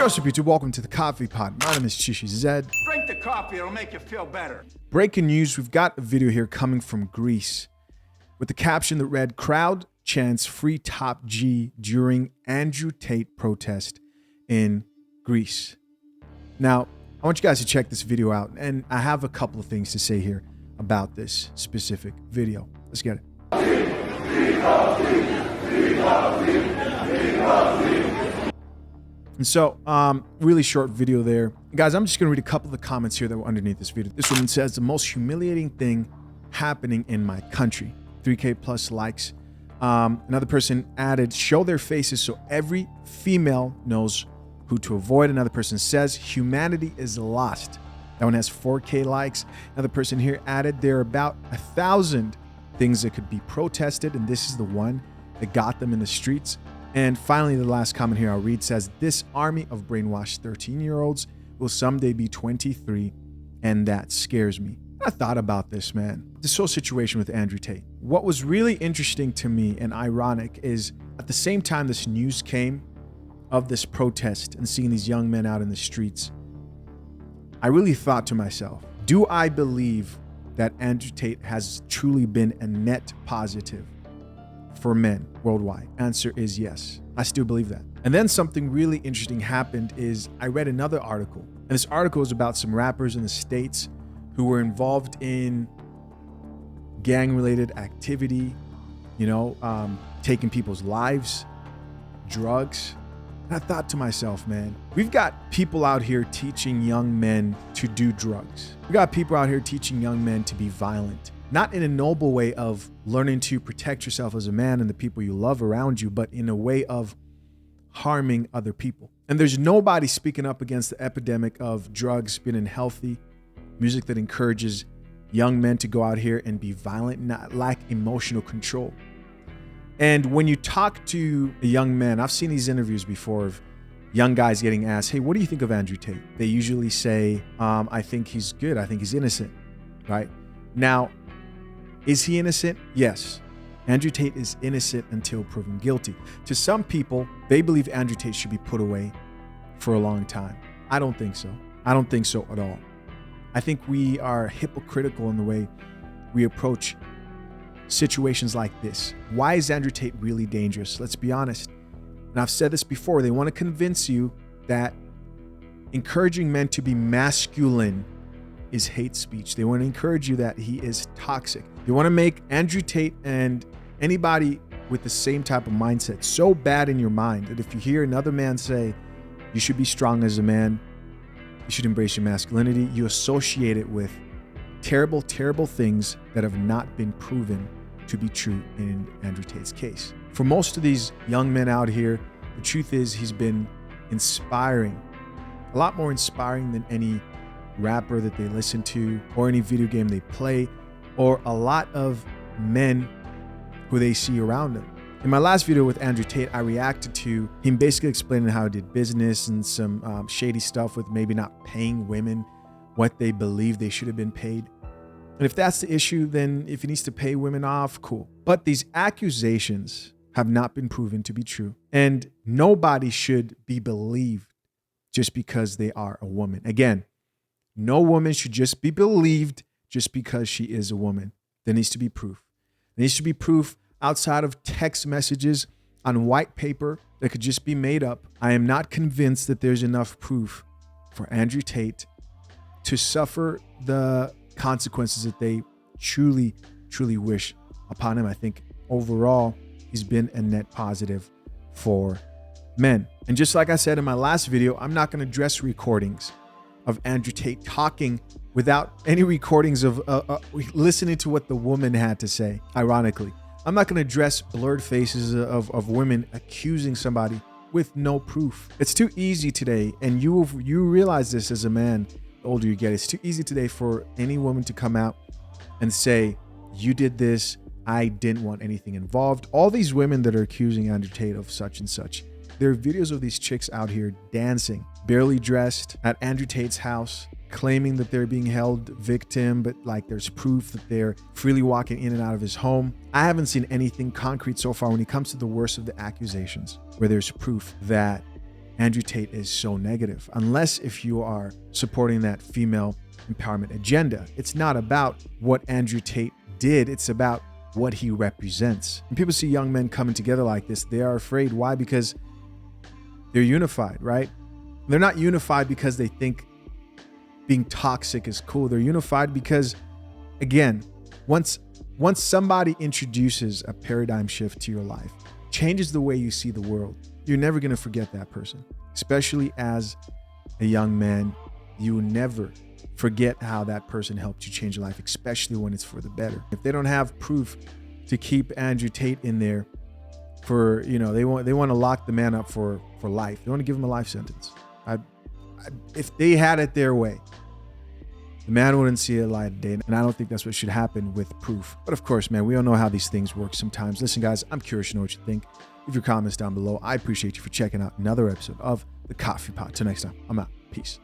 What's up, YouTube? Welcome to the Coffee Pod. My name is Chishi Zed. Drink the coffee, it'll make you feel better. Breaking news, we've got a video here coming from Greece with the caption that read, "Crowd chants free top G during Andrew Tate protest in Greece." Now, I want you guys to check this video out, and I have a couple of things to say here about this specific video. Let's get it. And so, really short video there. Guys, I'm just going to read a couple of the comments here that were underneath this video. This one says, "The most humiliating thing happening in my country." 3K plus likes. Another person added, "Show their faces so every female knows who to avoid." Another person says, "Humanity is lost." That one has 4K likes. Another person here added, "There are about 1,000 things that could be protested, and this is the one that got them in the streets." And finally, the last comment here I'll read says, "This army of brainwashed 13-year-olds will someday be 23, and that scares me." I thought about this, man. This whole situation with Andrew Tate. What was really interesting to me and ironic is at the same time this news came of this protest and seeing these young men out in the streets, I really thought to myself, do I believe that Andrew Tate has truly been a net positive for men worldwide? Answer is yes. I still believe that. And then something really interesting happened is I read another article, and this article is about some rappers in the States who were involved in gang-related activity, taking people's lives, drugs. And I thought to myself, man, we've got people out here teaching young men to do drugs. We got people out here teaching young men to be violent. Not in a noble way of learning to protect yourself as a man and the people you love around you, but in a way of harming other people. And there's nobody speaking up against the epidemic of drugs being unhealthy, music that encourages young men to go out here and be violent, not lack emotional control. And when you talk to a young man, I've seen these interviews before of young guys getting asked, "Hey, what do you think of Andrew Tate?" They usually say, "I think he's good. I think he's innocent," right? Now, is he innocent? Yes. Andrew Tate is innocent until proven guilty. To some people, they believe Andrew Tate should be put away for a long time. I don't think so. I don't think so at all. I think we are hypocritical in the way we approach situations like this. Why is Andrew Tate really dangerous? Let's be honest. And I've said this before. They want to convince you that encouraging men to be masculine is hate speech. They want to encourage you that he is toxic. They want to make Andrew Tate and anybody with the same type of mindset so bad in your mind that if you hear another man say, "You should be strong as a man, you should embrace your masculinity," you associate it with terrible, terrible things that have not been proven to be true in Andrew Tate's case. For most of these young men out here, the truth is he's been inspiring, a lot more inspiring than any rapper that they listen to or any video game they play or a lot of men who they see around them. In my last video with Andrew Tate, I reacted to him basically explaining how he did business and some shady stuff with maybe not paying women what they believe they should have been paid. And if that's the issue, then if he needs to pay women off, cool. But these accusations have not been proven to be true. And nobody should be believed just because they are a woman. Again, no woman should just be believed just because she is a woman. There needs to be proof. There needs to be proof outside of text messages on white paper that could just be made up. I am not convinced that there's enough proof for Andrew Tate to suffer the consequences that they truly, truly wish upon him. I think overall, he's been a net positive for men. And just like I said in my last video, I'm not going to address recordings of Andrew Tate talking without any recordings of listening to what the woman had to say, ironically. I'm not going to address blurred faces of women accusing somebody with no proof. It's too easy today, and you realize this as a man, the older you get, it's too easy today for any woman to come out and say, "You did this, I didn't want anything involved." All these women that are accusing Andrew Tate of such and such, there are videos of these chicks out here dancing, barely dressed, at Andrew Tate's house, claiming that they're being held victim, but like there's proof that they're freely walking in and out of his home. I haven't seen anything concrete so far when it comes to the worst of the accusations, where there's proof that Andrew Tate is so negative. Unless if you are supporting that female empowerment agenda. It's not about what Andrew Tate did. It's about what he represents. When people see young men coming together like this, they are afraid. Why? Because they're unified, right? They're not unified because they think being toxic is cool. They're unified because, again, once somebody introduces a paradigm shift to your life, changes the way you see the world, you're never going to forget that person. Especially as a young man, you will never forget how that person helped you change your life, especially when it's for the better. If they don't have proof to keep Andrew Tate in there for, they want to lock the man up for life. They want to give him a life sentence. If they had it their way, the man wouldn't see a light of day. And I don't think that's what should happen with proof. But of course, man, we all know how these things work sometimes. Listen, guys, I'm curious to know what you think. Leave your comments down below. I appreciate you for checking out another episode of The Coffee Pot. Till next time, I'm out. Peace.